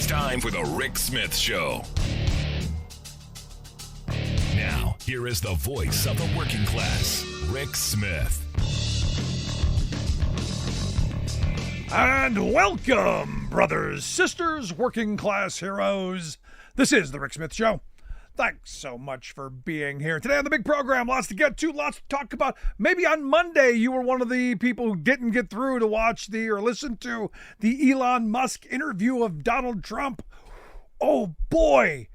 It's time for the Rick Smith Show. Now, here is the voice of the working class, Rick Smith. And welcome, brothers, sisters, working class heroes. This is the Rick Smith Show. Thanks so much for being here. Today on the big program, lots to get to, lots to talk about. Maybe on Monday you were one of the people who didn't get through to watch or listen to the Elon Musk interview of Donald Trump. Oh boy,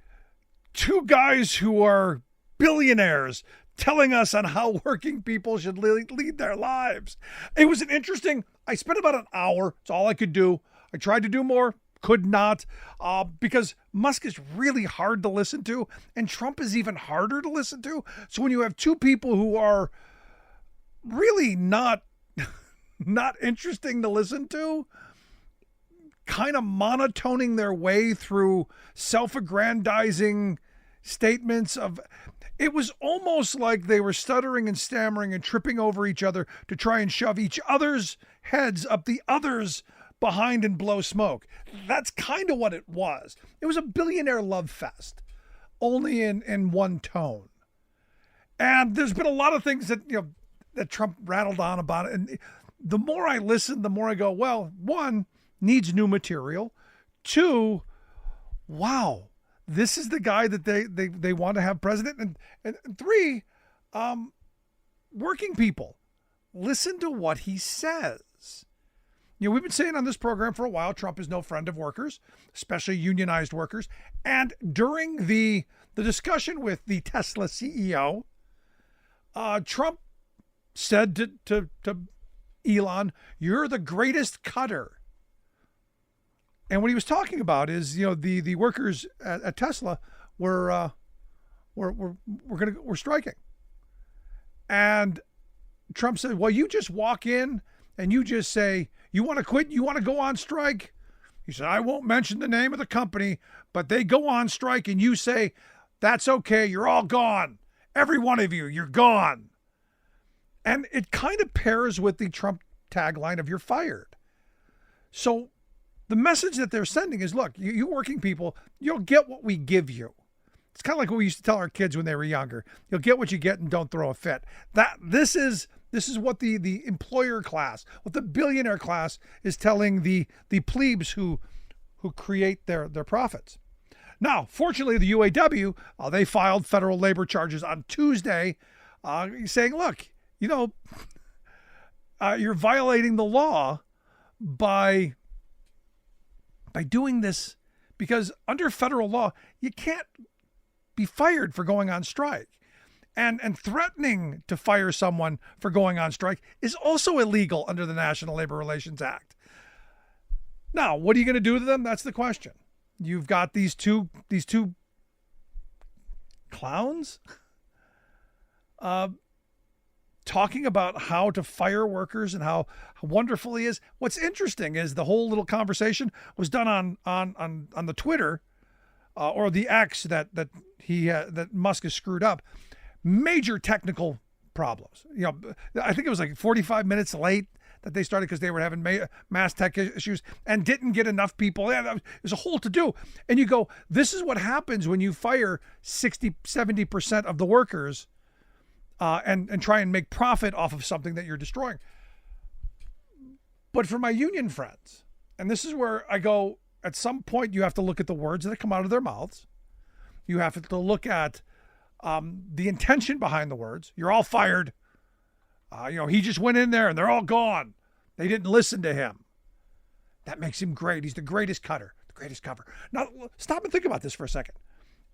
two guys who are billionaires telling us on how working people should lead their lives. It was I spent about an hour. It's all I could do. I tried to do more. Could not, because Musk is really hard to listen to, and Trump is even harder to listen to. So when you have two people who are really not interesting to listen to, kind of monotoning their way through self-aggrandizing statements it was almost like they were stuttering and stammering and tripping over each other to try and shove each other's heads up the other's behind and blow smoke. That's kind of what it was. It was a billionaire love fest, only in one tone. And there's been a lot of things that Trump rattled on about it. And the more I listen, the more I go, well, one, needs new material. Two, wow, this is the guy that they want to have president. And three, working people, listen to what he says. We've been saying on this program for a while, Trump is no friend of workers, especially unionized workers. And during the discussion with the Tesla CEO, Trump said to Elon, "You're the greatest cutter." And what he was talking about is, the workers at Tesla were striking. And Trump said, "Well, you just walk in and you just say, you want to quit? You want to go on strike?" He said, "I won't mention the name of the company, but they go on strike and you say, that's okay. You're all gone. Every one of you, you're gone." And it kind of pairs with the Trump tagline of "you're fired." So the message that they're sending is, look, you working people, you'll get what we give you. It's kind of like what we used to tell our kids when they were younger. You'll get what you get and don't throw a fit. This is what the employer class, what the billionaire class is telling the plebes who create their profits. Now, fortunately, the UAW, they filed federal labor charges on Tuesday, saying, look, you're violating the law by doing this, because under federal law, you can't be fired for going on strike. And threatening to fire someone for going on strike is also illegal under the National Labor Relations Act. Now, what are you going to do to them? That's the question. You've got these two clowns talking about how to fire workers and how wonderful he is. What's interesting is the whole little conversation was done on the Twitter or the X that Musk has screwed up. Major technical problems. I think it was like 45 minutes late that they started because they were having mass tech issues and didn't get enough people. It was a whole to do. And you go, this is what happens when you fire 60-70% of the workers and try and make profit off of something that you're destroying. But for my union friends, and this is where I go, at some point you have to look at the words that come out of their mouths. You have to look at the intention behind the words. You're all fired. He just went in there and they're all gone. They didn't listen to him. That makes him great. He's the greatest cutter, the greatest cover. Now, stop and think about this for a second.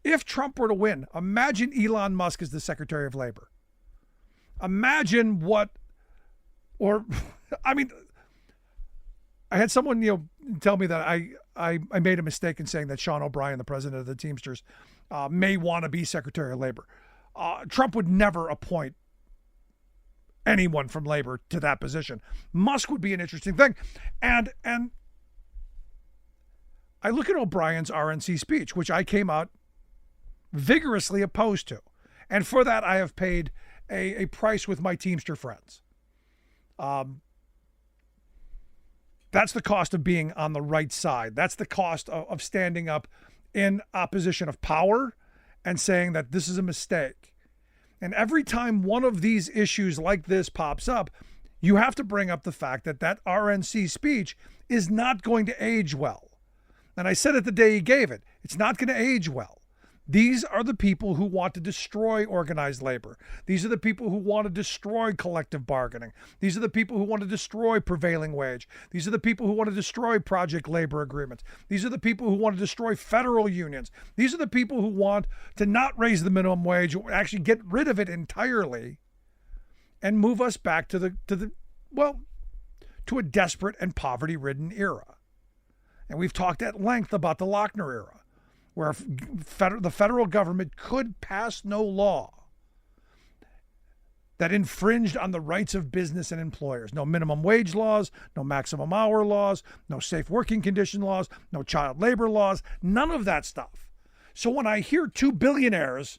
If Trump were to win, imagine Elon Musk as the Secretary of Labor. Imagine I had someone, tell me that I made a mistake in saying that Sean O'Brien, the president of the Teamsters, may want to be Secretary of Labor. Trump would never appoint anyone from labor to that position. Musk would be an interesting thing. And I look at O'Brien's RNC speech, which I came out vigorously opposed to. And for that, I have paid a price with my Teamster friends. That's the cost of being on the right side. That's the cost of standing up in opposition of power and saying that this is a mistake. And every time one of these issues like this pops up, you have to bring up the fact that that RNC speech is not going to age well. And I said it the day he gave it. It's not going to age well. These are the people who want to destroy organized labor. These are the people who want to destroy collective bargaining. These are the people who want to destroy prevailing wage. These are the people who want to destroy project labor agreements. These are the people who want to destroy federal unions. These are the people who want to not raise the minimum wage, or actually get rid of it entirely and move us back to a desperate and poverty-ridden era. And we've talked at length about the Lochner era, where the federal government could pass no law that infringed on the rights of business and employers. No minimum wage laws, no maximum hour laws, no safe working condition laws, no child labor laws, none of that stuff. So when I hear two billionaires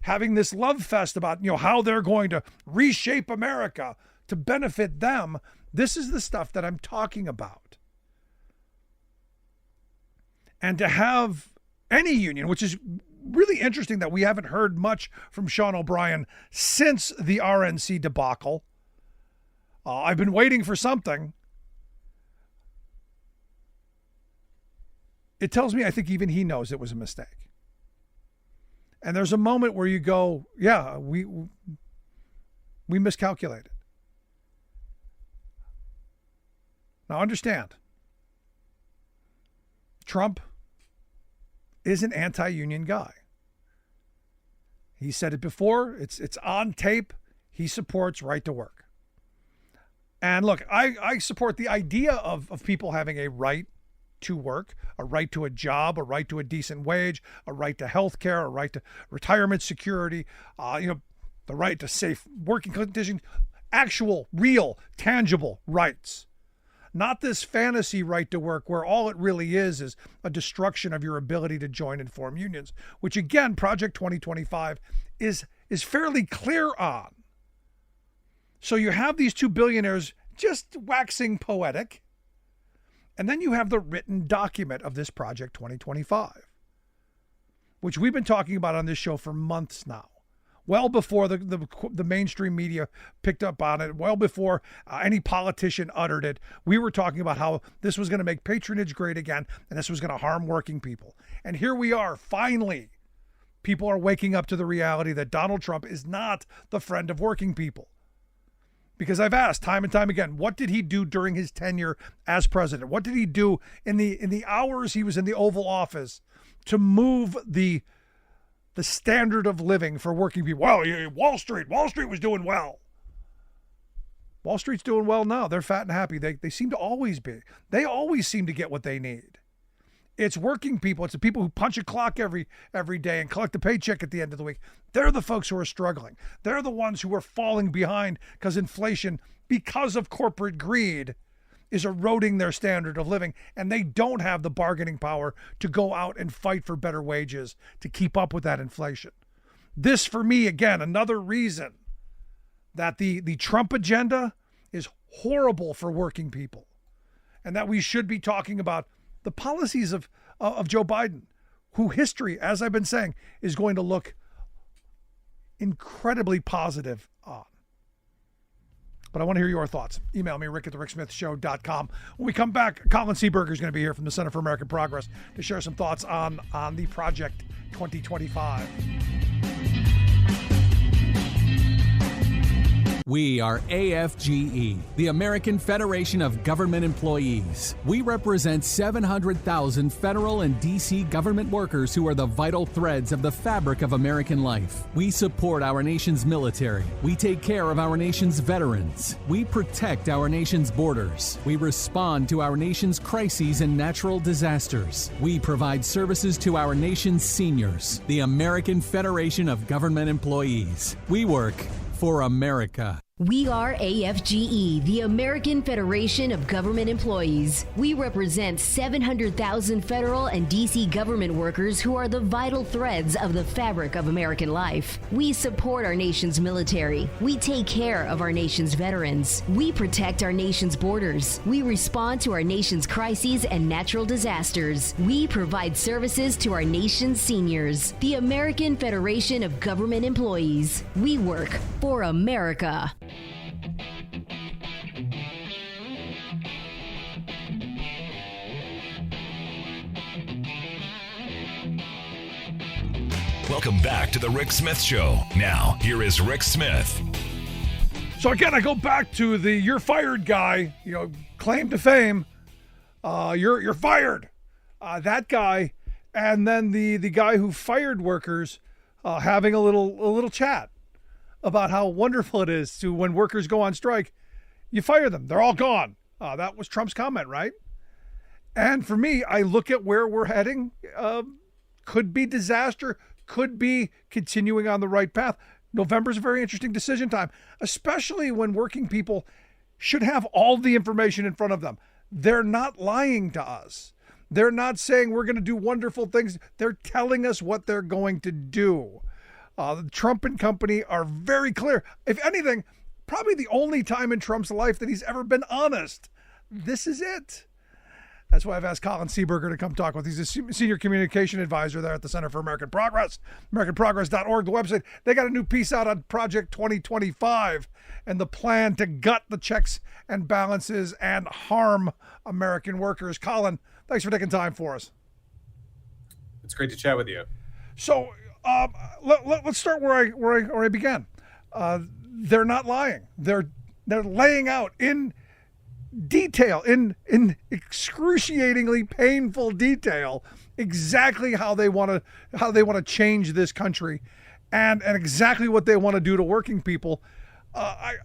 having this love fest about, how they're going to reshape America to benefit them, this is the stuff that I'm talking about. And to have any union, which is really interesting that we haven't heard much from Sean O'Brien since the RNC debacle. I've been waiting for something. It tells me I think even he knows it was a mistake. And there's a moment where you go, yeah, we miscalculated. Now understand, Trump is an anti-union guy. He said it before. It's on tape. He supports right to work. And look, I support the idea of people having a right to work, a right to a job, a right to a decent wage, a right to health care, a right to retirement security, the right to safe working conditions, actual, real, tangible rights. Not this fantasy right to work where all it really is a destruction of your ability to join and form unions, which again, Project 2025 is fairly clear on. So you have these two billionaires just waxing poetic, and then you have the written document of this Project 2025, which we've been talking about on this show for months now. Well before the mainstream media picked up on it, well before any politician uttered it, we were talking about how this was going to make patronage great again, and this was going to harm working people. And here we are, finally. People are waking up to the reality that Donald Trump is not the friend of working people. Because I've asked time and time again, what did he do during his tenure as president? What did he do in the hours he was in the Oval Office to move the standard of living for working people? Well, Wall Street was doing well. Wall Street's doing well now. They're fat and happy. They seem to always be. They always seem to get what they need. It's working people. It's the people who punch a clock every day and collect a paycheck at the end of the week. They're the folks who are struggling. They're the ones who are falling behind because inflation, because of corporate greed, is eroding their standard of living, and they don't have the bargaining power to go out and fight for better wages to keep up with that inflation. This, for me, again, another reason that the Trump agenda is horrible for working people, and that we should be talking about the policies of Joe Biden, who history, as I've been saying, is going to look incredibly positive on. But I want to hear your thoughts. Email me, rick@thericksmithshow.com. When we come back, Colin Seeburger is going to be here from the Center for American Progress to share some thoughts on the Project 2025. We are AFGE, the American Federation of Government Employees. We represent 700,000 federal and D.C. government workers who are the vital threads of the fabric of American life. We support our nation's military. We take care of our nation's veterans. We protect our nation's borders. We respond to our nation's crises and natural disasters. We provide services to our nation's seniors. The American Federation of Government Employees. We work for America. We are AFGE, the American Federation of Government Employees. We represent 700,000 federal and D.C. government workers who are the vital threads of the fabric of American life. We support our nation's military. We take care of our nation's veterans. We protect our nation's borders. We respond to our nation's crises and natural disasters. We provide services to our nation's seniors. The American Federation of Government Employees. We work for America. Welcome back to the Rick Smith Show. Now, here is Rick Smith. So again, I go back to the "you're fired" guy, claim to fame. You're fired. That guy, and then the guy who fired workers having a little chat about how wonderful it is to, when workers go on strike, you fire them. They're all gone. That was Trump's comment, right? And for me, I look at where we're heading. Could be disaster, could be continuing on the right path. November's a very interesting decision time, especially when working people should have all the information in front of them. They're not lying to us. They're not saying we're going to do wonderful things. They're telling us what they're going to do. Trump and company are very clear. If anything, probably the only time in Trump's life that he's ever been honest. This is it. That's why I've asked Colin Seeburger to come talk with. He's a senior communication advisor there at the Center for American Progress, AmericanProgress.org, the website. They got a new piece out on Project 2025 and the plan to gut the checks and balances and harm American workers. Colin, thanks for taking time for us. It's great to chat with you. So let's start where I began. They're not lying. They're laying out in detail, in excruciatingly painful detail, exactly how they want to change this country, and exactly what they want to do to working people. I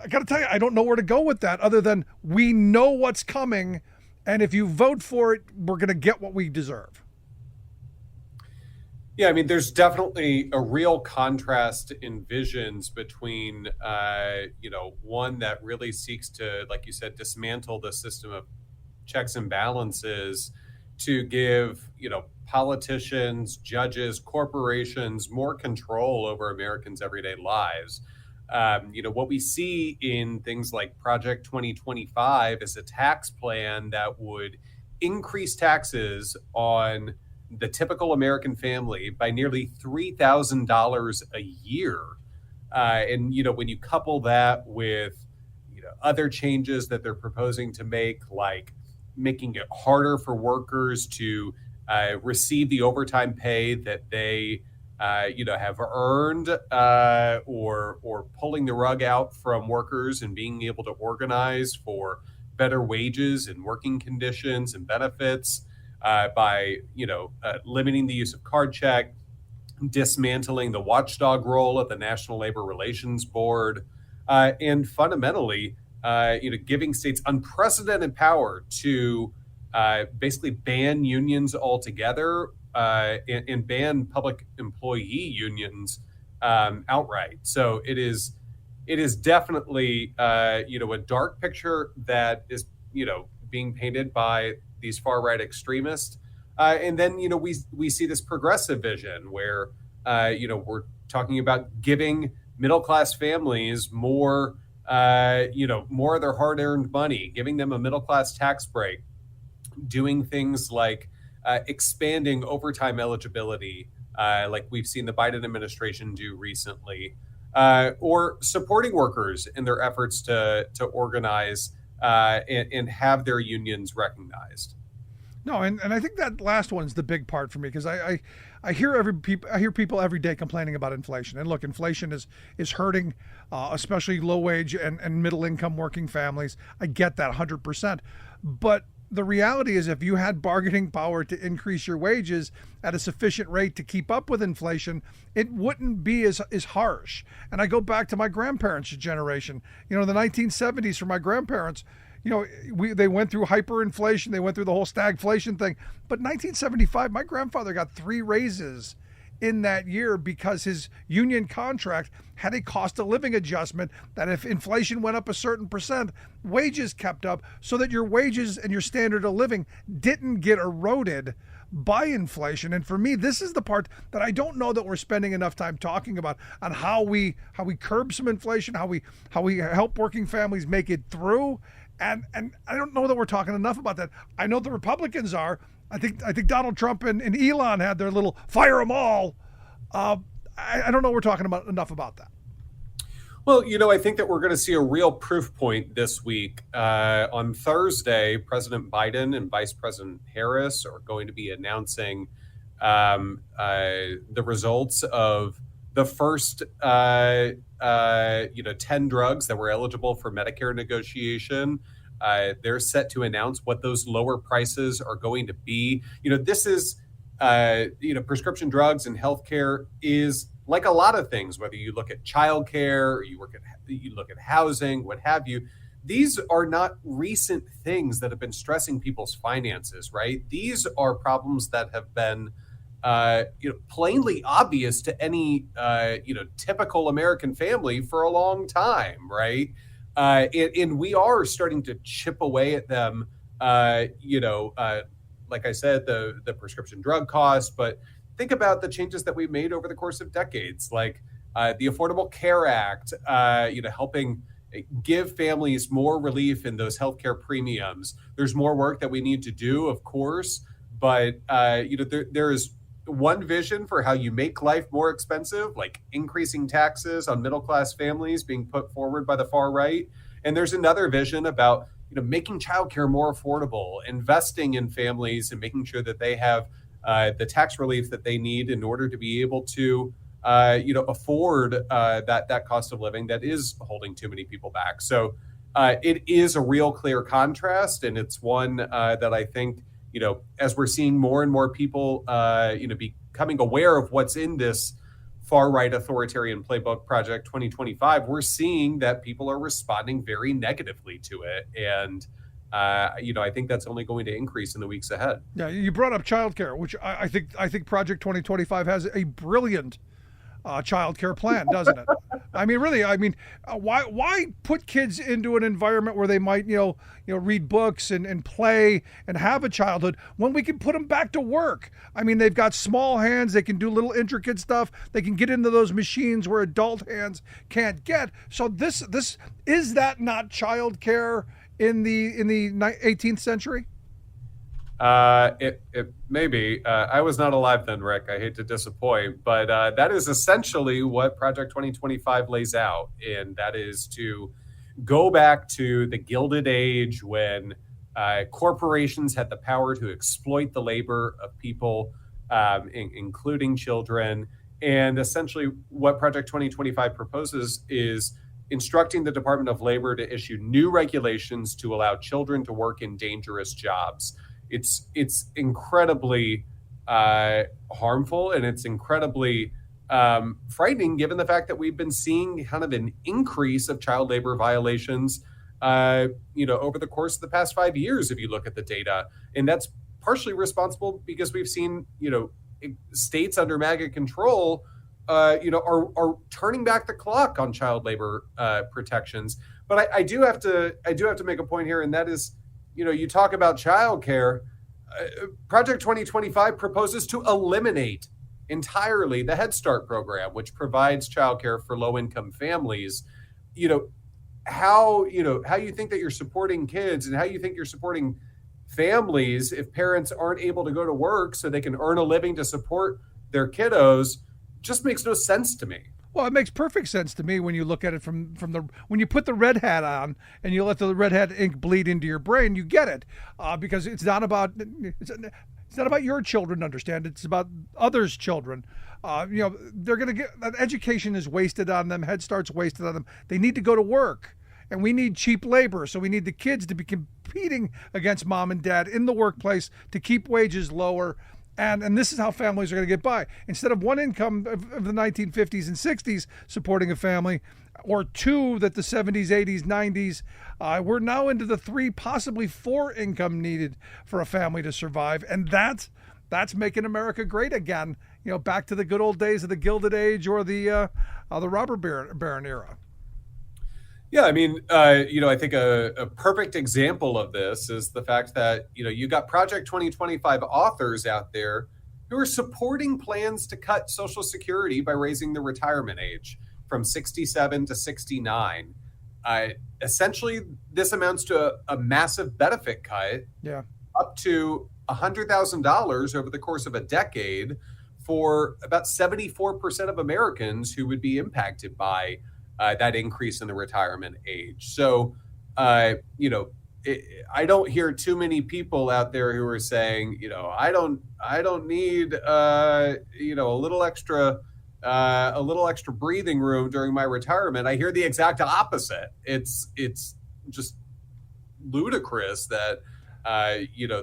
got to tell you, I don't know where to go with that, other than we know what's coming, and if you vote for it, we're going to get what we deserve. Yeah, I mean, there's definitely a real contrast in visions between, one that really seeks to, like you said, dismantle the system of checks and balances to give, politicians, judges, corporations more control over Americans' everyday lives. What we see in things like Project 2025 is a tax plan that would increase taxes on the typical American family by nearly $3,000 a year. And when you couple that with, other changes that they're proposing to make, like making it harder for workers to receive the overtime pay that they, have earned, or pulling the rug out from workers and being able to organize for better wages and working conditions and benefits, by limiting the use of card check, dismantling the watchdog role of the National Labor Relations Board, and fundamentally, giving states unprecedented power to basically ban unions altogether, and ban public employee unions outright. So it is definitely a dark picture that is being painted by these far-right extremists. And then, we see this progressive vision where, we're talking about giving middle-class families more of their hard-earned money, giving them a middle-class tax break, doing things like expanding overtime eligibility, like we've seen the Biden administration do recently, or supporting workers in their efforts to organize and have their unions recognized. No, and I think that last one's the big part for me, because I hear people every day complaining about inflation. And look, inflation is hurting, especially low wage and middle income working families. I get that 100%. But the reality is, if you had bargaining power to increase your wages at a sufficient rate to keep up with inflation, it wouldn't be as harsh. And I go back to my grandparents' generation. The 1970s for my grandparents, they went through hyperinflation. They went through the whole stagflation thing. But 1975, my grandfather got 3 raises in that year because his union contract had a cost of living adjustment that if inflation went up a certain percent, wages kept up so that your wages and your standard of living didn't get eroded by inflation. And for me, this is the part that I don't know that we're spending enough time talking about on how we curb some inflation, how we help working families make it through. And I don't know that we're talking enough about that. I know the Republicans are. I think Donald Trump and Elon had their little fire them all. I don't know we're talking about enough about that. Well, I think that we're going to see a real proof point this week. On Thursday, President Biden and Vice President Harris are going to be announcing the results of the first 10 drugs that were eligible for Medicare negotiation. They're set to announce what those lower prices are going to be. This is, prescription drugs and healthcare is like a lot of things, whether you look at childcare or you look at housing, what have you. These are not recent things that have been stressing people's finances, right? These are problems that have been plainly obvious to any typical American family for a long time, right? And we are starting to chip away at them. Like I said, the prescription drug costs, but think about the changes that we've made over the course of decades, like the Affordable Care Act, helping give families more relief in those healthcare premiums. There's more work that we need to do, of course, but there is one vision for how you make life more expensive, like increasing taxes on middle-class families being put forward by the far right. And there's another vision about, making childcare more affordable, investing in families and making sure that they have the tax relief that they need in order to be able to, afford that cost of living that is holding too many people back. So it is a real clear contrast. And it's one that I think, as we're seeing more and more people, becoming aware of what's in this far-right authoritarian playbook Project 2025, we're seeing that people are responding very negatively to it. And, I think that's only going to increase in the weeks ahead. Yeah, you brought up childcare, which I think Project 2025 has a brilliant childcare plan, doesn't it? I mean, really, why put kids into an environment where they might, read books and play and have a childhood when we can put them back to work? I mean, they've got small hands. They can do little intricate stuff. They can get into those machines where adult hands can't get. So this is that not childcare in the 18th century? It may be. I was not alive then, Rick. I hate to disappoint, but that is essentially what Project 2025 lays out. And that is to go back to the Gilded Age when corporations had the power to exploit the labor of people, including children. And essentially what Project 2025 proposes is instructing the Department of Labor to issue new regulations to allow children to work in dangerous jobs. It's incredibly harmful, and it's incredibly frightening given the fact that we've been seeing kind of an increase of child labor violations, over the course of the past 5 years, if you look at the data. And that's partially responsible because we've seen, states under MAGA control, are turning back the clock on child labor protections. But I do have to make a point here, and that is, you talk about childcare. Project 2025 proposes to eliminate entirely the Head Start program, which provides childcare for low-income families. How you think that you're supporting kids and how you think you're supporting families if parents aren't able to go to work so they can earn a living to support their kiddos just makes no sense to me. Well, it makes perfect sense to me when you look at it from when you put the red hat on and you let the red hat ink bleed into your brain, you get it, because it's not about your children. Understand? It's about others' children. They're going to get education is wasted on them. Head Start's wasted on them. They need to go to work, and we need cheap labor. So we need the kids to be competing against mom and dad in the workplace to keep wages lower. And this is how families are going to get by. Instead of one income of the 1950s and 60s supporting a family, or two that the 70s, 80s, 90s, we're now into the 3, possibly 4 income needed for a family to survive. And that's making America great again. back to the good old days of the Gilded Age or the robber baron era. Yeah, I mean, I think a perfect example of this is the fact that, you got Project 2025 authors out there who are supporting plans to cut Social Security by raising the retirement age from 67 to 69. Essentially, this amounts to a massive benefit cut, up to $100,000 over the course of a decade for about 74% of Americans who would be impacted by that increase in the retirement age. So, I don't hear too many people out there who are saying, I don't need, a little extra breathing room during my retirement. I hear the exact opposite. It's just ludicrous that,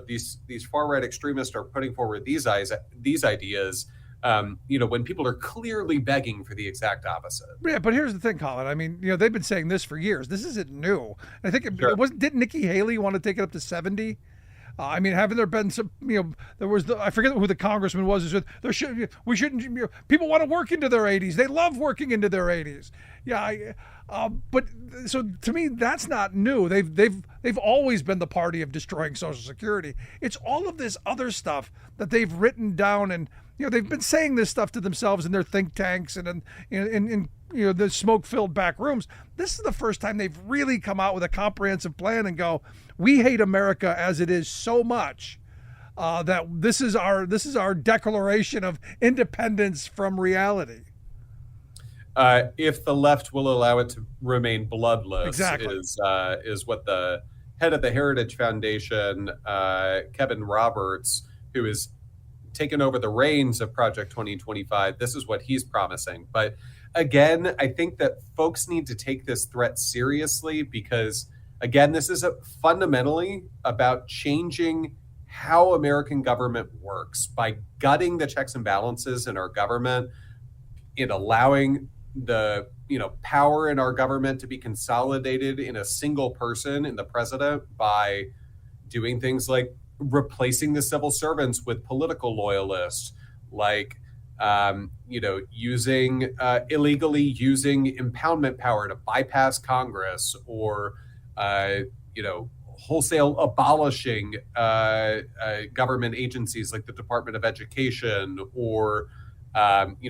these far right extremists are putting forward these ideas. When people are clearly begging for the exact opposite. Yeah, but here's the thing, Colin. I mean, they've been saying this for years. This isn't new. I think didn't Nikki Haley want to take it up to 70? Haven't there been some, there was I forget who the congressman was. People want to work into their 80s. They love working into their 80s. Yeah. But so to me, that's not new. They've always been the party of destroying Social Security. It's all of this other stuff that they've written down, and they've been saying this stuff to themselves in their think tanks and in the smoke-filled back rooms. This is the first time they've really come out with a comprehensive plan and go, we hate America as it is so much that this is our declaration of independence from reality. If the left will allow it to remain bloodless, exactly, is what the head of the Heritage Foundation, Kevin Roberts, who is taken over the reins of Project 2025, this is what he's promising. But again, I think that folks need to take this threat seriously because, again, this is fundamentally about changing how American government works by gutting the checks and balances in our government, in allowing the power in our government to be consolidated in a single person, in the president, by doing things like replacing the civil servants with political loyalists, like illegally using impoundment power to bypass Congress, or wholesale abolishing government agencies like the Department of Education, or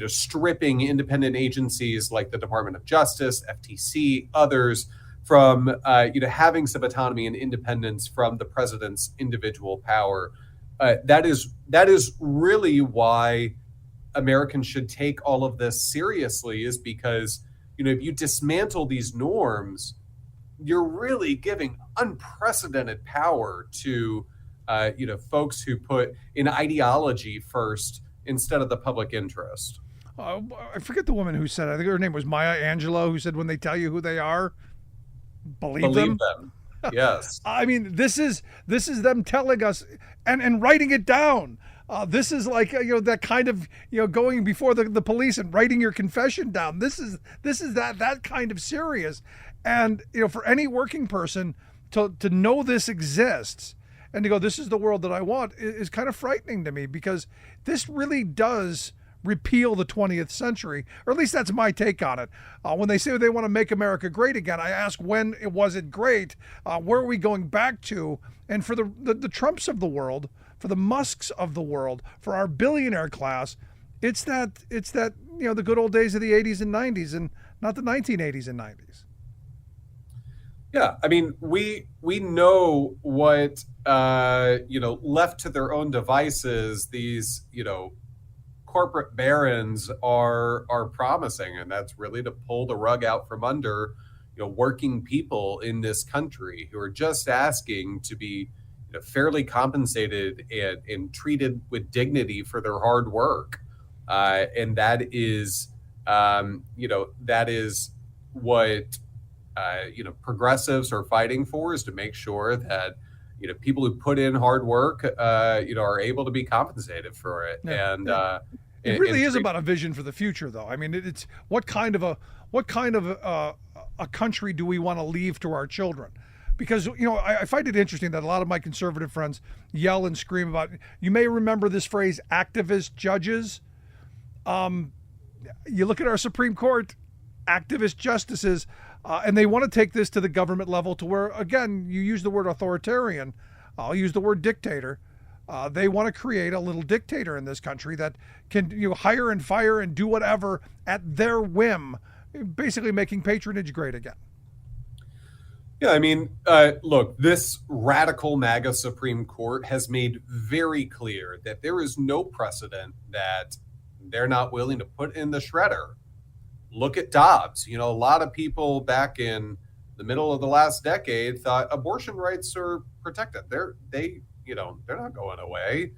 stripping independent agencies like the Department of Justice, FTC, others from having some autonomy and independence from the president's individual power. That is really why Americans should take all of this seriously, is because if you dismantle these norms, you're really giving unprecedented power to folks who put an ideology first instead of the public interest. I forget the woman who said, I think her name was Maya Angelou, who said, when they tell you who they are, believe them. Yes. This is them telling us and writing it down. This is like that kind of going before the police and writing your confession down. This is that kind of serious. And for any working person to know this exists and to go, this is the world that I want, is kind of frightening to me, because this really does repeal the 20th century, or at least that's my take on it. When they say they want to make America great again, I ask, when was it great? Where are we going back to? And for the Trumps of the world, for the Musks of the world, for our billionaire class, it's that the good old days of the 80s and 90s, and not the 1980s and 90s. Yeah, we know what left to their own devices, these corporate barons are promising, and that's really to pull the rug out from under working people in this country who are just asking to be fairly compensated and treated with dignity for their hard work, and that is what progressives are fighting for, is to make sure that people who put in hard work are able to be compensated for it. Yeah. And it really is about a vision for the future, though. It's what kind of a country do we want to leave to our children? Because I find it interesting that a lot of my conservative friends yell and scream about, you may remember this phrase, activist judges. You look at our Supreme Court, activist justices, and they want to take this to the government level to where, again, you use the word authoritarian. I'll use the word dictator. They want to create a little dictator in this country that can hire and fire and do whatever at their whim, basically making patronage great again. Yeah, I mean, look, this radical MAGA Supreme Court has made very clear that there is no precedent that they're not willing to put in the shredder. Look at Dobbs. A lot of people back in the middle of the last decade thought abortion rights are protected. They're not going away.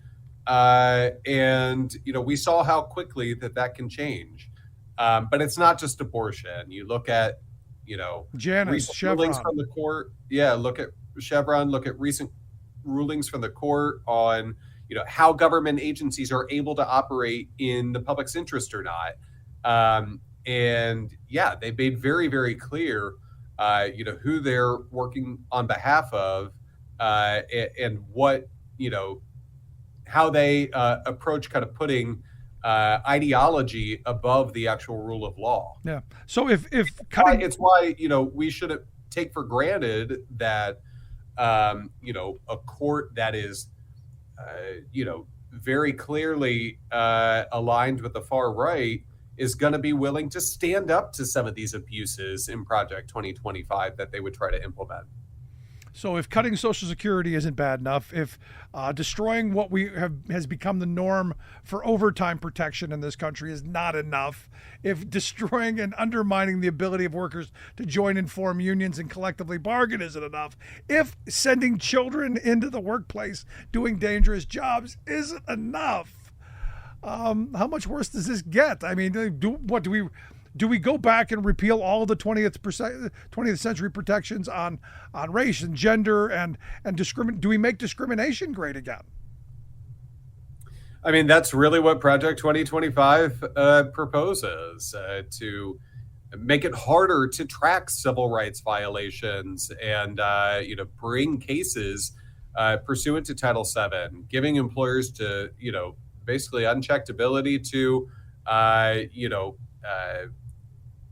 And we saw how quickly that can change. But it's not just abortion. You look at, Janus, recent Chevron. rulings from the court. Yeah, look at Chevron, look at recent rulings from the court on, how government agencies are able to operate in the public's interest or not. And yeah, they made very, very clear, who they're working on behalf of, and what, how they approach kind of putting ideology above the actual rule of law. Yeah. So if cutting, it's why we shouldn't take for granted that a court that is very clearly aligned with the far right is going to be willing to stand up to some of these abuses in Project 2025 that they would try to implement. So if cutting Social Security isn't bad enough, if destroying what has become the norm for overtime protection in this country is not enough, if destroying and undermining the ability of workers to join and form unions and collectively bargain isn't enough, if sending children into the workplace doing dangerous jobs isn't enough, how much worse does this get? I mean, do we go back and repeal all of the 20th century protections on race and gender and do we make discrimination great again? I mean, that's really what Project 2025 proposes, to make it harder to track civil rights violations and bring cases pursuant to Title VII, giving employers to basically unchecked ability to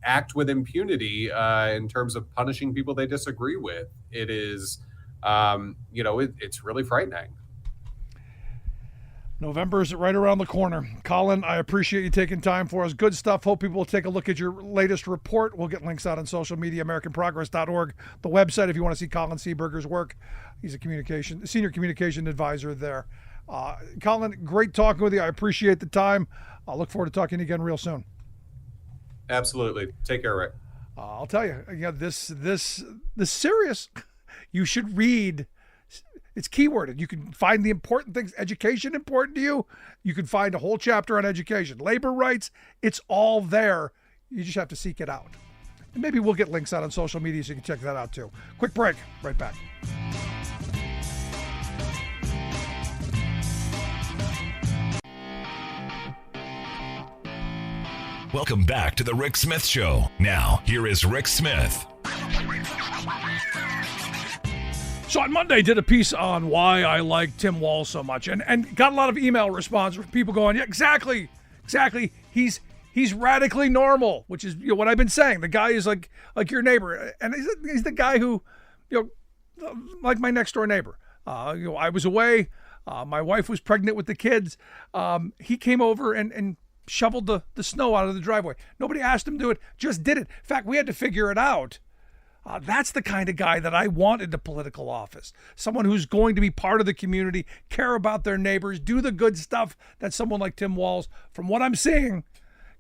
act with impunity in terms of punishing people they disagree with. It is, it's really frightening. November is right around the corner. Colin, I appreciate you taking time for us. Good stuff. Hope people will take a look at your latest report. We'll get links out on social media, AmericanProgress.org, the website if you want to see Colin Seeburger's work. He's a senior communication advisor there. Colin, great talking with you. I appreciate the time. I'll look forward to talking to you again real soon. Absolutely. Take care, Rick. I'll tell you, this serious. You should read. It's keyworded. You can find the important things. Education important to you. You can find a whole chapter on education, labor rights. It's all there. You just have to seek it out. And maybe we'll get links out on social media so you can check that out too. Quick break. Right back. Welcome back to the Rick Smith Show. Now, here is Rick Smith. So on Monday, did a piece on why I like Tim Walz so much, and got a lot of email response from people going, yeah, exactly. He's radically normal, which is what I've been saying. The guy is like your neighbor, and he's the guy who, like my next door neighbor. I was away. My wife was pregnant with the kids. He came over and shoveled the snow out of the driveway. Nobody asked him to do it, just did it. In fact, we had to figure it out. That's the kind of guy that I want into political office. Someone who's going to be part of the community, care about their neighbors, do the good stuff that someone like Tim Walz, from what I'm seeing,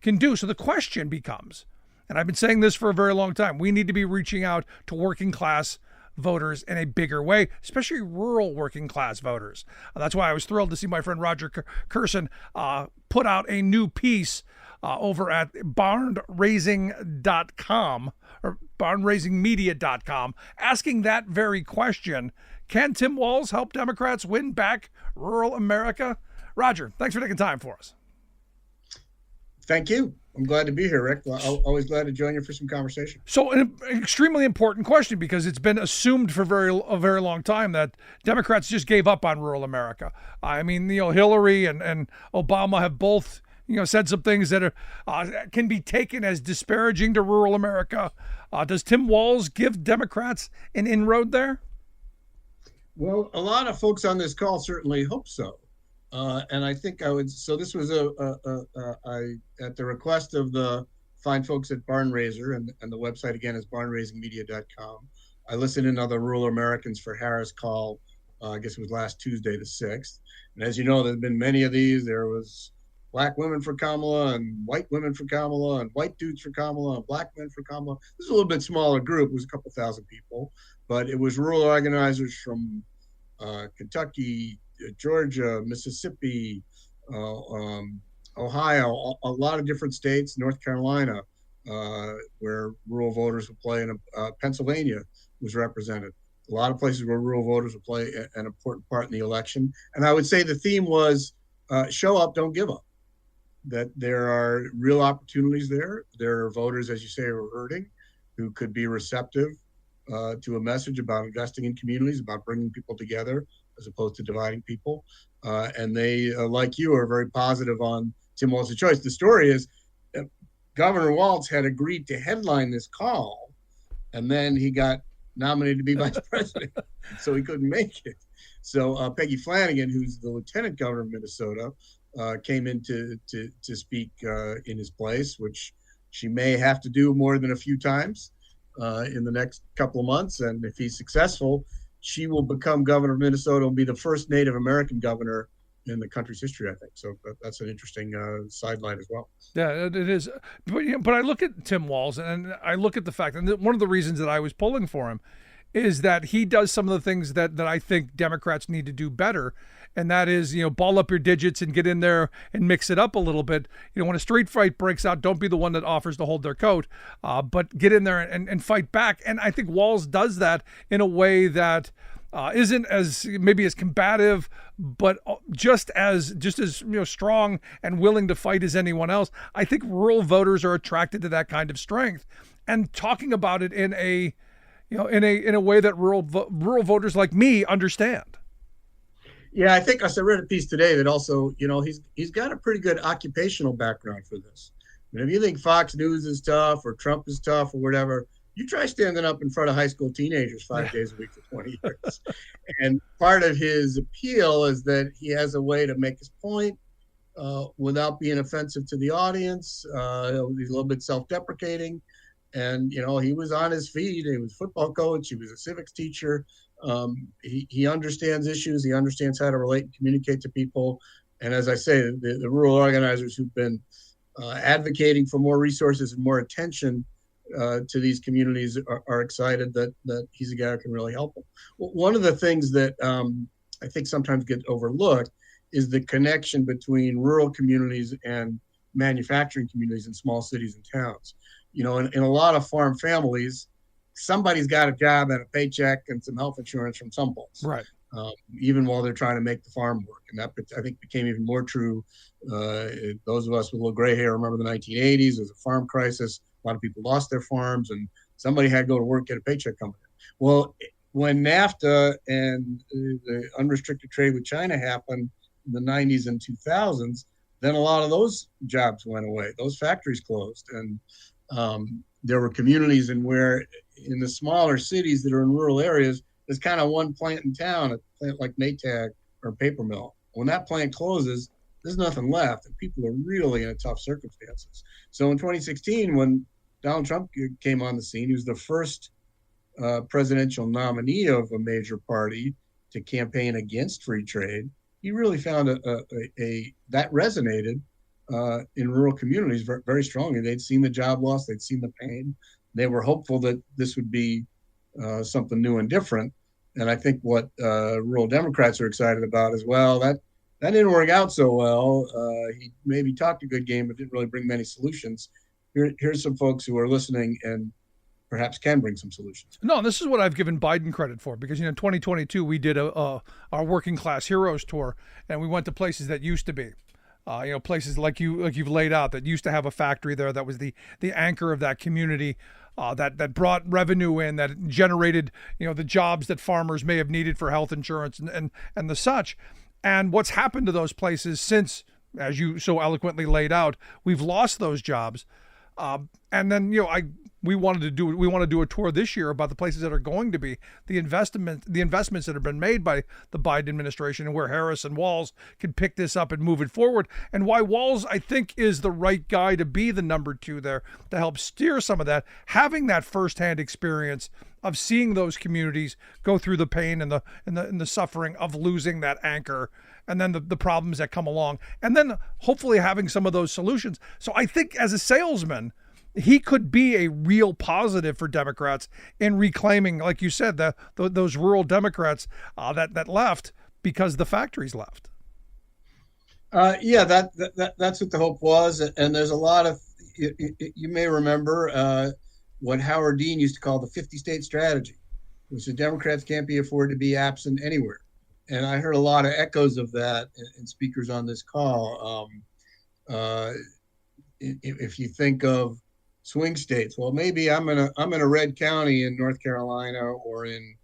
can do. So the question becomes, and I've been saying this for a very long time, we need to be reaching out to working class voters in a bigger way, especially rural working class voters. That's why I was thrilled to see my friend Roger Kerson put out a new piece over at barnraising.com or barnraisingmedia.com asking that very question. Can Tim Walz help Democrats win back rural America? Roger, thanks for taking time for us. Thank you. I'm glad to be here, Rick. Always glad to join you for some conversation. So an extremely important question, because it's been assumed for a very long time that Democrats just gave up on rural America. I mean, Hillary and Obama have both said some things that are can be taken as disparaging to rural America. Does Tim Walz give Democrats an inroad there? Well, a lot of folks on this call certainly hope so. And I think I would. So this was at the request of the fine folks at Barnraiser, and the website again is barnraisingmedia.com. I listened in on the Rural Americans for Harris call. I guess it was last Tuesday, the 6th. And as you know, there's been many of these. There was black women for Kamala, and white women for Kamala, and white dudes for Kamala, and black men for Kamala. This is a little bit smaller group. It was a couple thousand people, but it was rural organizers from Kentucky, Georgia, Mississippi, Ohio, a lot of different states, North Carolina, where rural voters would play, and Pennsylvania was represented. A lot of places where rural voters would play an important part in the election. And I would say the theme was show up, don't give up. That there are real opportunities there. There are voters, as you say, who are hurting, who could be receptive to a message about investing in communities, about bringing people together as opposed to dividing people. And they, like you, are very positive on Tim Walz's choice. The story is Governor Walz had agreed to headline this call, and then he got nominated to be vice president, so he couldn't make it. So Peggy Flanagan, who's the lieutenant governor of Minnesota, came in to speak in his place, which she may have to do more than a few times in the next couple of months. And if he's successful, she will become governor of Minnesota and be the first Native American governor in the country's history, I think. So that's an interesting sideline as well. Yeah, it is. But I look at Tim Walz, and I look at the fact, and one of the reasons that I was pulling for him is that he does some of the things that I think Democrats need to do better. And that is, ball up your digits and get in there and mix it up a little bit. When a street fight breaks out, don't be the one that offers to hold their coat, but get in there and fight back. And I think Walz does that in a way that isn't as maybe as combative, but just as strong and willing to fight as anyone else. I think rural voters are attracted to that kind of strength, and talking about it in a way that rural voters like me understand. Yeah, I think I read a piece today that also, he's got a pretty good occupational background for this. I mean, if you think Fox News is tough or Trump is tough or whatever, you try standing up in front of high school teenagers 5 days a week for 20 years. And part of his appeal is that he has a way to make his point without being offensive to the audience. He's a little bit self-deprecating. And, he was on his feet. He was a football coach. He was a civics teacher. He understands issues. He understands how to relate and communicate to people. And as I say, the rural organizers who've been advocating for more resources and more attention to these communities are excited that he's a guy who can really help them. One of the things that I think sometimes get overlooked is the connection between rural communities and manufacturing communities in small cities and towns. In a lot of farm families, somebody's got a job and a paycheck and some health insurance from someplace. Right. Even while they're trying to make the farm work. And that, I think, became even more true. Those of us with a little gray hair remember the 1980s. There was a farm crisis. A lot of people lost their farms, and somebody had to go to work, get a paycheck coming in. Well, when NAFTA and the unrestricted trade with China happened in the 90s and 2000s, then a lot of those jobs went away. Those factories closed. And there were communities in the smaller cities that are in rural areas, there's kind of one plant in town, a plant like Maytag or a paper mill. When that plant closes, there's nothing left, and people are really in tough circumstances. So in 2016, when Donald Trump came on the scene, he was the first presidential nominee of a major party to campaign against free trade. He really found that resonated in rural communities very, very strongly. They'd seen the job loss, they'd seen the pain. They were hopeful that this would be something new and different. And I think what rural Democrats are excited about as well, that didn't work out so well. He maybe talked a good game, but didn't really bring many solutions. Here's some folks who are listening and perhaps can bring some solutions. No, this is what I've given Biden credit for, because, in 2022, we did our Working Class Heroes tour, and we went to places that used to be. Places like you've laid out that used to have a factory there that was the anchor of that community, that brought revenue in, that generated the jobs that farmers may have needed for health insurance and the such. And what's happened to those places since as you so eloquently laid out, we've lost those jobs. And then, we want to do a tour this year about the places that are going to be the investments that have been made by the Biden administration, and where Harris and Walz can pick this up and move it forward, and why Walz, I think, is the right guy to be the number 2 there to help steer some of that, having that firsthand experience of seeing those communities go through the pain and the suffering of losing that anchor, and then the problems that come along, and then hopefully having some of those solutions. So I think as a salesman, he could be a real positive for Democrats in reclaiming, like you said, those rural Democrats that left because the factories left. That's what the hope was. And there's a lot of, you may remember what Howard Dean used to call the 50-state strategy, which the Democrats can't be afforded to be absent anywhere. And I heard a lot of echoes of that in speakers on this call. If you think of swing states, well, maybe I'm in a red county in North Carolina or in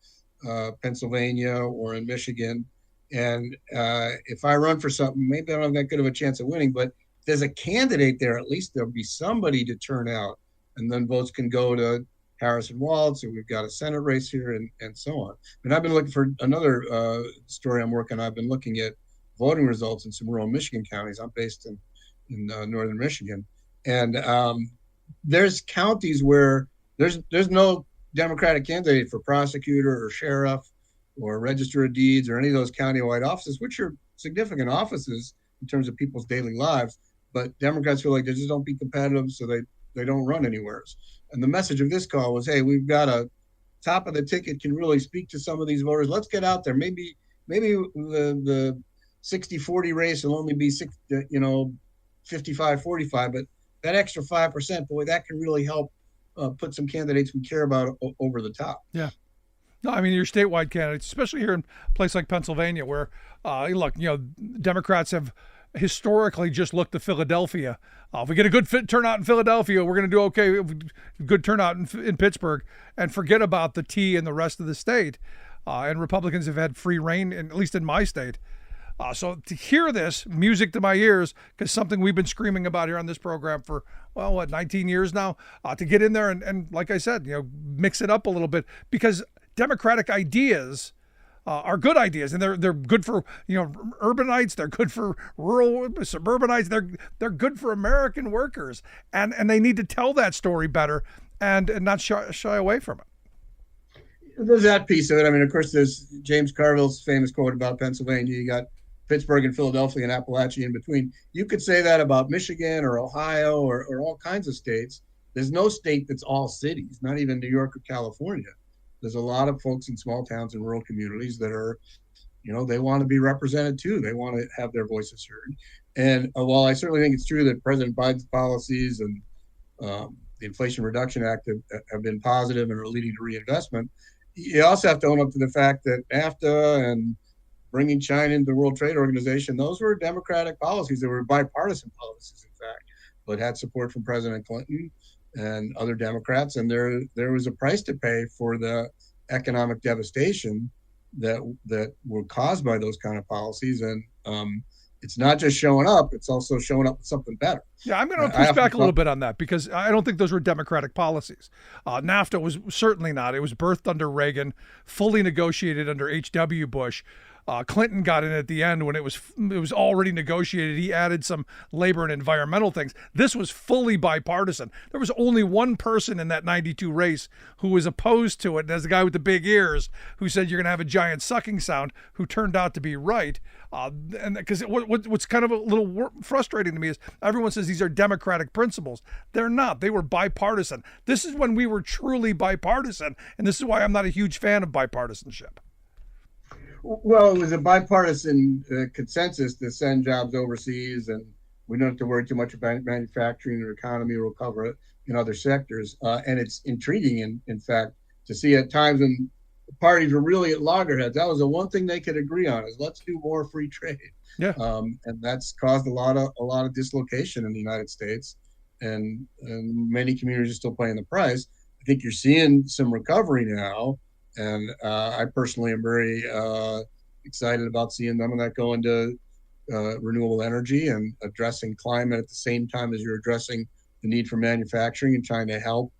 Pennsylvania or in Michigan, and if I run for something, maybe I don't have that good of a chance of winning, but if there's a candidate there, at least there'll be somebody to turn out, and then votes can go to Harris and Walz, and we've got a Senate race here, and so on. And I've been looking for another story I'm working on. I've been looking at voting results in some rural Michigan counties. I'm based in northern Michigan, and there's counties where there's no Democratic candidate for prosecutor or sheriff or register of deeds or any of those countywide offices, which are significant offices in terms of people's daily lives. But Democrats feel like they just don't be competitive, so they don't run anywhere. And the message of this call was, hey, we've got a top of the ticket, can really speak to some of these voters. Let's get out there. Maybe the 60-40 race will only be 55-45, but that extra 5%, boy, that can really help put some candidates we care about over the top. Yeah. No, I mean, your statewide candidates, especially here in a place like Pennsylvania, where, look, Democrats have historically just looked to Philadelphia. If we get a good turnout in Philadelphia, we're going to do okay. Good turnout in Pittsburgh, and forget about the T in the rest of the state. And Republicans have had free reign, at least in my state. So to hear this, music to my ears, because something we've been screaming about here on this program for, 19 years now, to get in there and like I said, mix it up a little bit, because Democratic ideas are good ideas, and they're good for urbanites, they're good for rural suburbanites, they're good for American workers, and they need to tell that story better and not shy away from it. There's that piece of it. I mean, of course, there's James Carville's famous quote about Pennsylvania. You got Pittsburgh and Philadelphia and Appalachia in between. You could say that about Michigan or Ohio or all kinds of states. There's no state that's all cities, not even New York or California. There's a lot of folks in small towns and rural communities that are, they want to be represented too. They want to have their voices heard. And while I certainly think it's true that President Biden's policies and the Inflation Reduction Act have been positive and are leading to reinvestment, you also have to own up to the fact that NAFTA and bringing China into the World Trade Organization, those were Democratic policies. They were bipartisan policies, in fact, but had support from President Clinton and other Democrats. And there was a price to pay for the economic devastation that were caused by those kind of policies. And it's not just showing up, it's also showing up with something better. Yeah, I'm going to push back a little bit on that, because I don't think those were Democratic policies. NAFTA was certainly not. It was birthed under Reagan, fully negotiated under H.W. Bush. Clinton got in at the end when it was already negotiated. He added some labor and environmental things. This was fully bipartisan. There was only one person in that 92 race who was opposed to it. And that's the guy with the big ears who said you're going to have a giant sucking sound, who turned out to be right. And because what's kind of a little frustrating to me is everyone says these are Democratic principles. They're not. They were bipartisan. This is when we were truly bipartisan. And this is why I'm not a huge fan of bipartisanship. Well, it was a bipartisan consensus to send jobs overseas, and we don't have to worry too much about manufacturing or economy. We'll cover it in other sectors. And it's intriguing, in fact, to see at times when the parties were really at loggerheads. That was the one thing they could agree on, is let's do more free trade. Yeah. And that's caused a lot of dislocation in the United States, and many communities are still paying the price. I think you're seeing some recovery now. And I personally am very excited about seeing them and that go into renewable energy and addressing climate at the same time as you're addressing the need for manufacturing and trying to help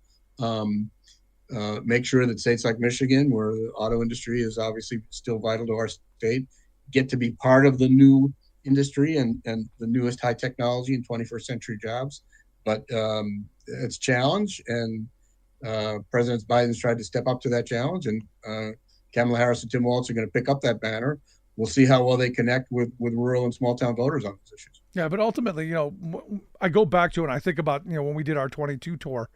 make sure that states like Michigan, where the auto industry is obviously still vital to our state, get to be part of the new industry and the newest high technology and 21st century jobs. But it's a challenge, and President Biden's tried to step up to that challenge, and Kamala Harris and Tim Walz are going to pick up that banner. We'll see how well they connect with rural and small town voters on these issues. Yeah, but ultimately, I go back to it and I think about, when we did our 22 tour,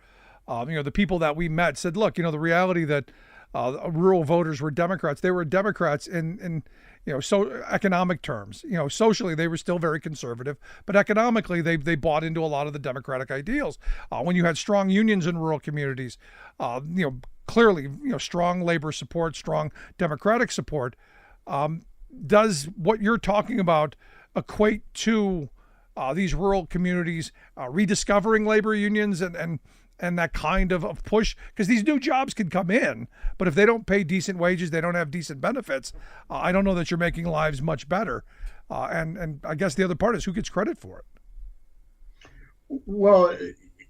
the people that we met said, look, the reality that rural voters were Democrats. They were Democrats in so economic terms. Socially they were still very conservative, but economically they bought into a lot of the Democratic ideals. When you had strong unions in rural communities, clearly, strong labor support, strong Democratic support. Does what you're talking about equate to these rural communities rediscovering labor unions and that kind of push? Because these new jobs can come in, but if they don't pay decent wages, they don't have decent benefits, I don't know that you're making lives much better. And I guess the other part is who gets credit for it? Well,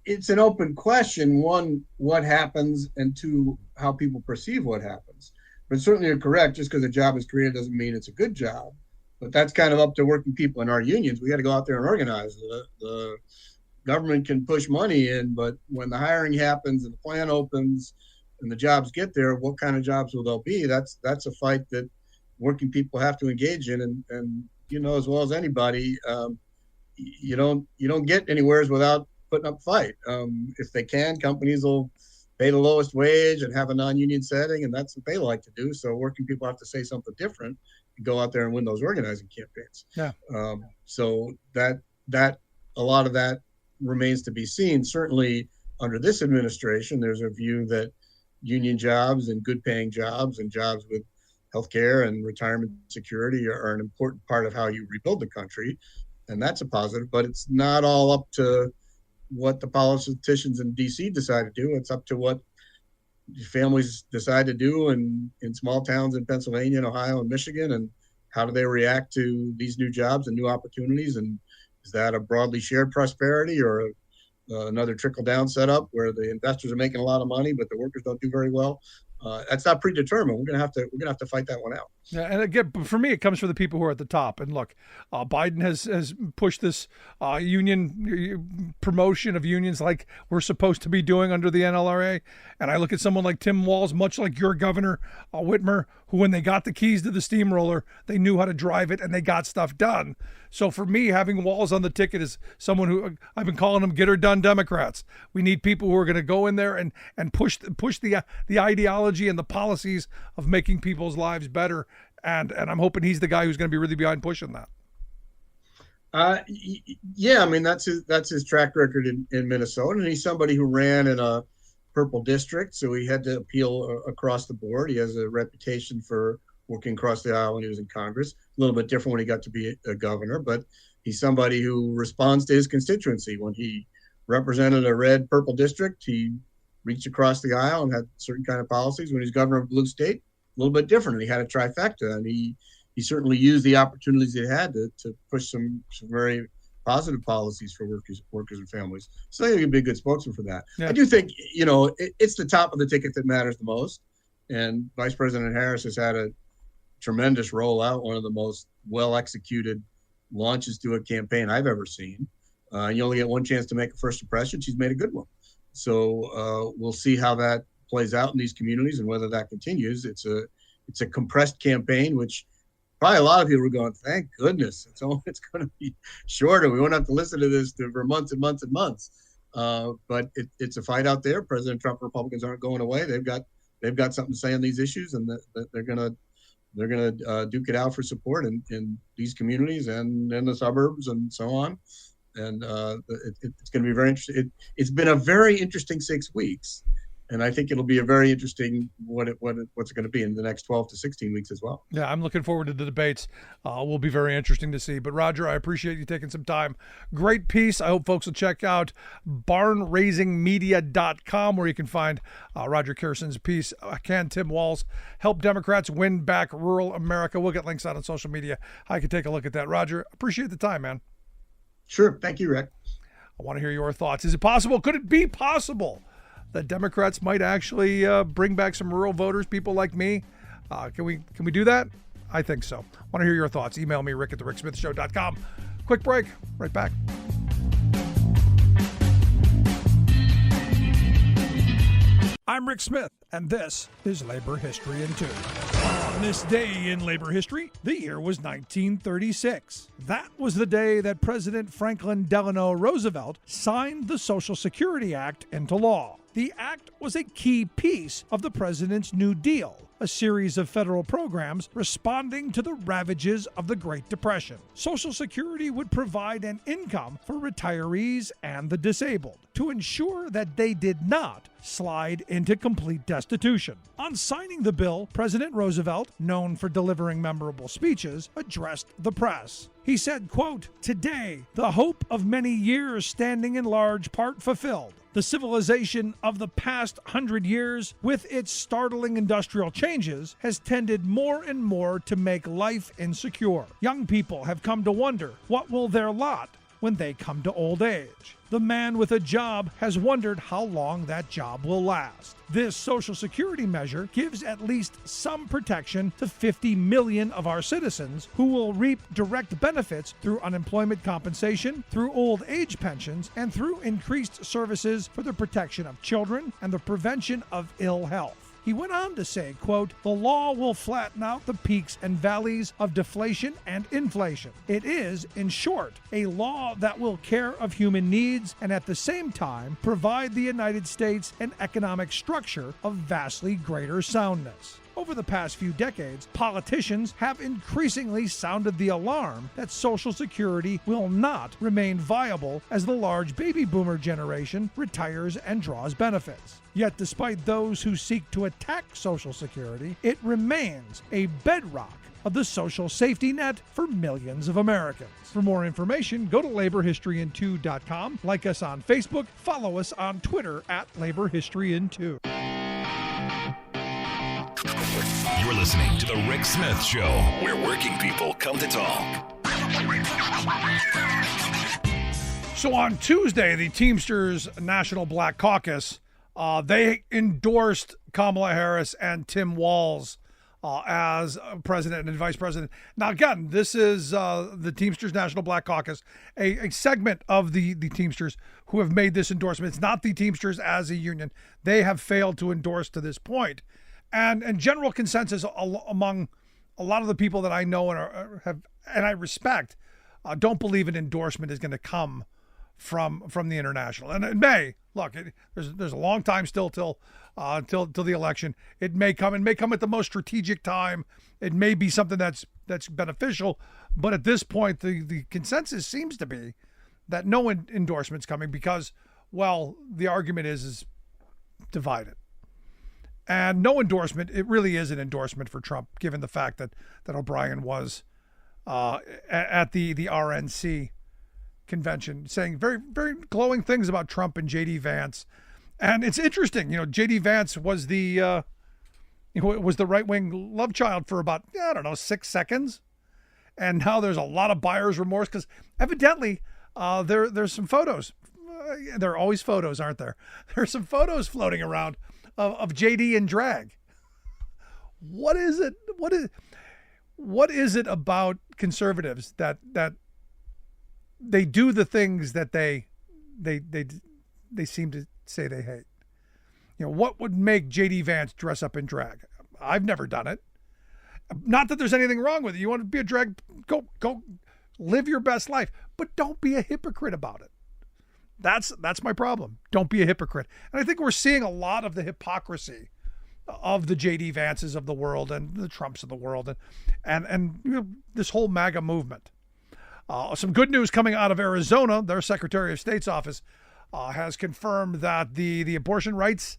it's an open question. One, what happens, and two, how people perceive what happens. But certainly you're correct. Just because a job is created doesn't mean it's a good job. But that's kind of up to working people in our unions. We got to go out there and organize. The government can push money in, but when the hiring happens and the plan opens and the jobs get there, what kind of jobs will they be? That's a fight that working people have to engage in. And as well as anybody, you don't get anywhere without putting up a fight. If they can, companies will pay the lowest wage and have a non-union setting, and that's what they like to do. So working people have to say something different and go out there and win those organizing campaigns. Yeah. So that a lot of that remains to be seen. Certainly under this administration, there's a view that union jobs and good paying jobs and jobs with healthcare and retirement security are an important part of how you rebuild the country. And that's a positive, but it's not all up to what the politicians in DC decide to do. It's up to what families decide to do in small towns in Pennsylvania and Ohio and Michigan, and how do they react to these new jobs and new opportunities. And is that a broadly shared prosperity or another trickle down setup where the investors are making a lot of money, but the workers don't do very well? That's not predetermined. We're gonna have to fight that one out. Yeah, and again, for me, it comes from the people who are at the top. And look, Biden has pushed this union promotion of unions like we're supposed to be doing under the NLRA. And I look at someone like Tim Walz, much like your governor, Whitmer, who when they got the keys to the steamroller, they knew how to drive it and they got stuff done. So for me, having Walz on the ticket is someone who I've been calling them get her done Democrats. We need people who are going to go in there and push the ideology and the policies of making people's lives better. And I'm hoping he's the guy who's going to be really behind pushing that. Yeah, I mean that's his track record in Minnesota, and he's somebody who ran in a purple district, so he had to appeal across the board. He has a reputation for working across the aisle when he was in Congress. A little bit different when he got to be a governor, but he's somebody who responds to his constituency. When he represented a red purple district, he reached across the aisle and had certain kind of policies. When he's governor of a blue state, a little bit different. And he had a trifecta, and he certainly used the opportunities he had to push some very positive policies for workers and families. So I think he'd be a good spokesman for that. Yeah. I do think, it's the top of the ticket that matters the most. And Vice President Harris has had a tremendous rollout, one of the most well-executed launches to a campaign I've ever seen. You only get one chance to make a first impression. She's made a good one. So we'll see how that plays out in these communities and whether that continues. It's a compressed campaign, which probably a lot of people are going, thank goodness, it's going to be shorter. We won't have to listen to this for months and months and months. But it's a fight out there. President Trump Republicans aren't going away. They've got something to say on these issues, and they're gonna duke it out for support in these communities and in the suburbs and so on. And it's going to be very interesting. It's been a very interesting 6 weeks. And I think it'll be a very interesting what's it going to be in the next 12 to 16 weeks as well. Yeah, I'm looking forward to the debates. Will be very interesting to see. But Roger, I appreciate you taking some time. Great piece. I hope folks will check out barnraisingmedia.com, where you can find Roger Kerson's piece. Can Tim Walz help Democrats win back rural America? We'll get links out on social media. I can take a look at that. Roger, appreciate the time, man. Sure. Thank you, Rick. I want to hear your thoughts. Is it possible? Could it be possible that Democrats might actually bring back some rural voters, people like me? Can we do that? I think so. I want to hear your thoughts. Email me, rick@thericksmithshow.com. Quick break. Right back. I'm Rick Smith, and this is Labor History in 2. On this day in labor history, the year was 1936. That was the day that President Franklin Delano Roosevelt signed the Social Security Act into law. The act was a key piece of the president's New Deal, a series of federal programs responding to the ravages of the Great Depression. Social Security would provide an income for retirees and the disabled to ensure that they did not slide into complete destitution. On signing the bill, President Roosevelt, known for delivering memorable speeches, addressed the press. He said, quote, "Today, the hope of many years standing in large part fulfilled. The civilization of the past 100 years, with its startling industrial changes, has tended more and more to make life insecure. Young people have come to wonder, what will their lot when they come to old age? The man with a job has wondered how long that job will last. This Social Security measure gives at least some protection to 50 million of our citizens who will reap direct benefits through unemployment compensation, through old age pensions, and through increased services for the protection of children and the prevention of ill health." He went on to say, quote, "The law will flatten out the peaks and valleys of deflation and inflation. It is, in short, a law that will care of human needs and at the same time provide the United States an economic structure of vastly greater soundness." Over the past few decades, politicians have increasingly sounded the alarm that Social Security will not remain viable as the large baby boomer generation retires and draws benefits. Yet despite those who seek to attack Social Security, it remains a bedrock of the social safety net for millions of Americans. For more information, go to laborhistoryin2.com, like us on Facebook, follow us on Twitter @LaborHistoryIn2. You're listening to The Rick Smith Show, where working people come to talk. So on Tuesday, the Teamsters National Black Caucus, they endorsed Kamala Harris and Tim Walz as president and vice president. Now, again, this is the Teamsters National Black Caucus, a segment of the Teamsters who have made this endorsement. It's not the Teamsters as a union. They have failed to endorse to this point. And general consensus among a lot of the people that I know and I respect don't believe an endorsement is going to come from the international. And it may look. There's a long time still till the election. It may come at the most strategic time. It may be something that's beneficial. But at this point, the consensus seems to be that no endorsement's coming because, well, the argument is divided. And no endorsement, it really is an endorsement for Trump, given the fact that O'Brien was at the RNC convention saying very, very glowing things about Trump and J.D. Vance. And it's interesting, J.D. Vance was the right-wing love child for about, 6 seconds. And now there's a lot of buyer's remorse because evidently there's some photos. There are always photos, aren't there? There's some photos floating around of JD in drag. What is it? What is it about conservatives that they do the things that they seem to say they hate? What would make JD Vance dress up in drag? I've never done it. Not that there's anything wrong with it. You want to be a drag, go live your best life, but don't be a hypocrite about it. That's my problem. Don't be a hypocrite. And I think we're seeing a lot of the hypocrisy of the J.D. Vances of the world and the Trumps of the world and this whole MAGA movement. Some good news coming out of Arizona. Their Secretary of State's office has confirmed that the abortion rights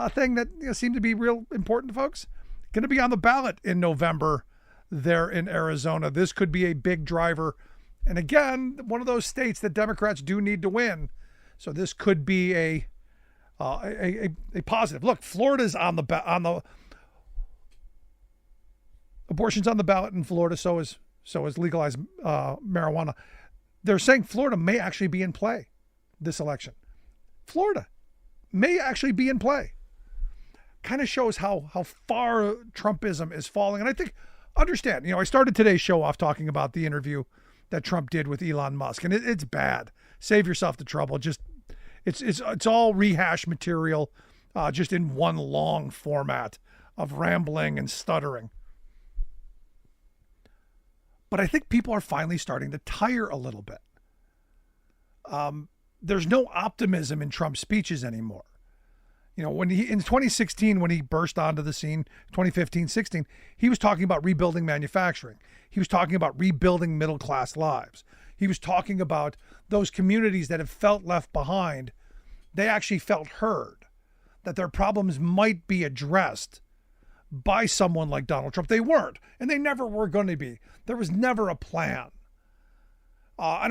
thing that seemed to be real important to folks. Going to be on the ballot in November there in Arizona. This could be a big driver. And again, one of those states that Democrats do need to win. So this could be a positive. Look, Florida's on the abortion's on the ballot in Florida. So is legalized marijuana. They're saying Florida may actually be in play this election. Florida may actually be in play. Kind of shows how far Trumpism is falling. And I think, understand, I started today's show off talking about the interview that Trump did with Elon Musk, and it's bad. Save yourself the trouble. Just it's all rehash material, just in one long format of rambling and stuttering. But I think people are finally starting to tire a little bit. There's no optimism in Trump's speeches anymore. When in 2016, when he burst onto the scene, 2015, 16, he was talking about rebuilding manufacturing. He was talking about rebuilding middle-class lives. He was talking about those communities that have felt left behind. They actually felt heard, that their problems might be addressed by someone like Donald Trump. They weren't, and they never were going to be. There was never a plan. I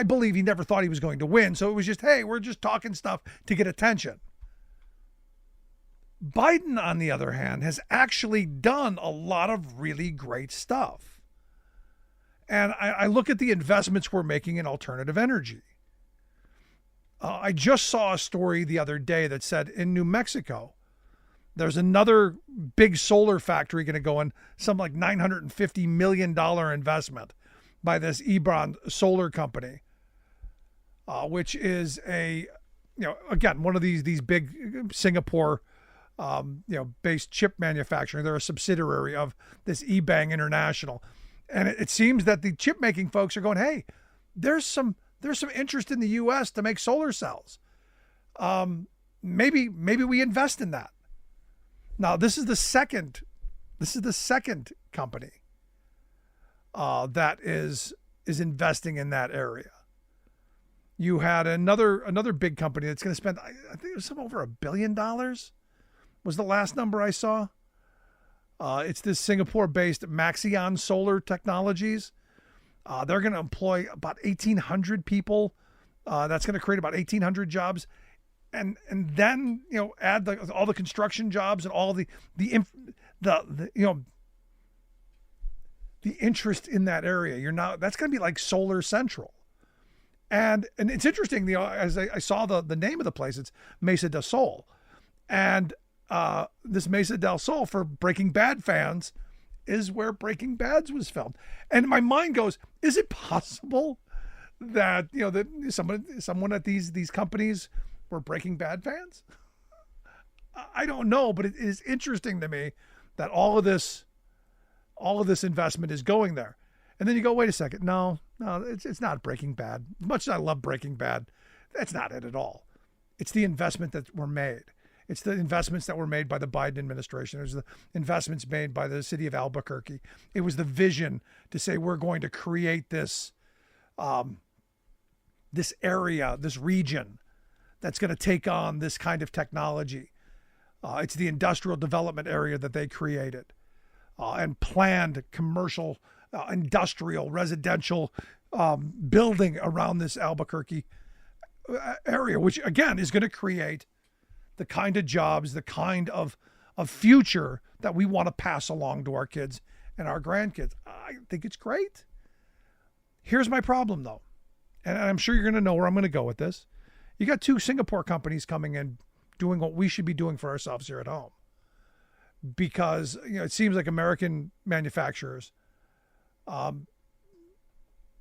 believe he never thought he was going to win. So it was just, hey, we're just talking stuff to get attention. Biden, on the other hand, has actually done a lot of really great stuff. And I look at the investments we're making in alternative energy. I just saw a story the other day that said in New Mexico, there's another big solar factory going to go in, some like $950 million investment by this Elon solar company, which is again, one of these big Singapore based chip manufacturing. They're a subsidiary of this eBang International. And it seems that the chip making folks are going, hey, there's some interest in the US to make solar cells. Maybe we invest in that. Now, this is the second company that is investing in that area. You had another big company that's going to spend, I think it was some over $1 billion was the last number I saw. It's this Singapore-based Maxion Solar Technologies. They're going to employ about 1,800 people. That's going to create about 1,800 jobs, and then add all the construction jobs and all the interest in that area. That's going to be like Solar Central, and it's interesting. As I saw the name of the place, it's Mesa del Sol, and this Mesa del Sol, for Breaking Bad fans, is where Breaking Bad was filmed. And my mind goes, is it possible that that someone at these companies were Breaking Bad fans? I don't know, but it is interesting to me that all of this investment is going there. And then you go, wait a second, no, it's not Breaking Bad. As much as I love Breaking Bad, that's not it at all. It's the investment that were made. It's the investments that were made by the Biden administration. It was the investments made by the city of Albuquerque. It was the vision to say, we're going to create this area, this region that's going to take on this kind of technology. It's the industrial development area that they created and planned commercial, industrial, residential building around this Albuquerque area, which again is going to create the kind of jobs, the kind of future that we want to pass along to our kids and our grandkids. I think it's great. Here's my problem, though, and I'm sure you're going to know where I'm going to go with this. You got two Singapore companies coming in doing what we should be doing for ourselves here at home, because it seems like American manufacturers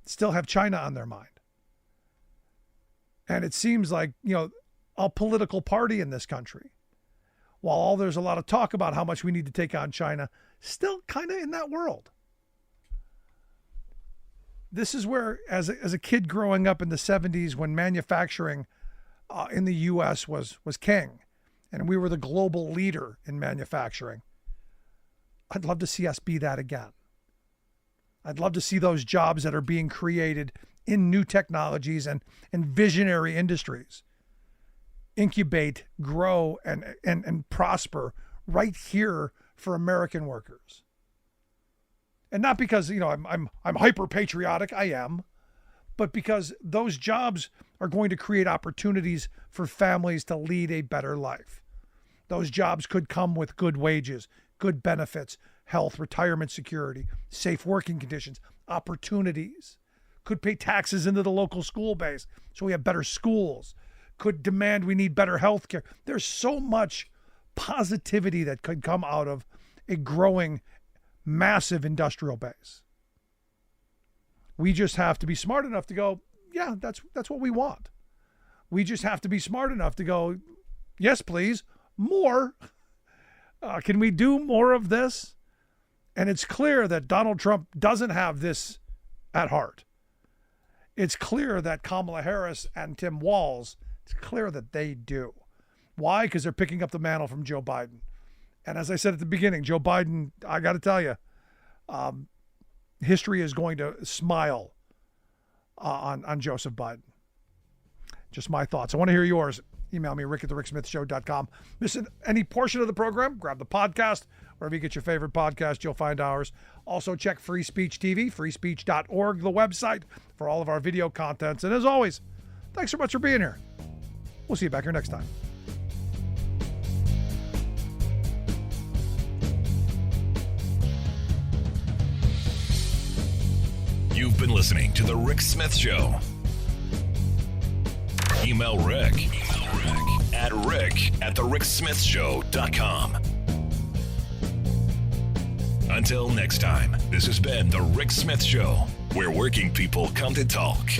still have China on their mind. And it seems like, a political party in this country, while there's a lot of talk about how much we need to take on China, still kind of in that world. This is where, as a kid growing up in the 70s, when manufacturing in the U.S. was king, and we were the global leader in manufacturing, I'd love to see us be that again. I'd love to see those jobs that are being created in new technologies and visionary industries incubate, grow, and prosper right here for American workers. And not because, I'm hyper patriotic, I am, but because those jobs are going to create opportunities for families to lead a better life. Those jobs could come with good wages, good benefits, health, retirement security, safe working conditions, opportunities. Could pay taxes into the local school base so we have better schools. Could demand we need better health care. There's so much positivity that could come out of a growing, massive industrial base. We just have to be smart enough to go, yeah, that's what we want. We just have to be smart enough to go, yes, please, more. Can we do more of this? And it's clear that Donald Trump doesn't have this at heart. It's clear that Kamala Harris and Tim Walz, it's clear that they do. Why? Because they're picking up the mantle from Joe Biden. And as I said at the beginning, Joe Biden, I got to tell you, history is going to smile on Joseph Biden. Just my thoughts. I want to hear yours. Email me, rick@thericksmithshow.com. Listen, any portion of the program, grab the podcast. Wherever you get your favorite podcast, you'll find ours. Also, check Free Speech TV, freespeech.org, the website, for all of our video contents. And as always, thanks so much for being here. We'll see you back here next time. You've been listening to The Rick Smith Show. Email Rick at rick@thericksmithshow.com. Until next time, this has been The Rick Smith Show, where working people come to talk.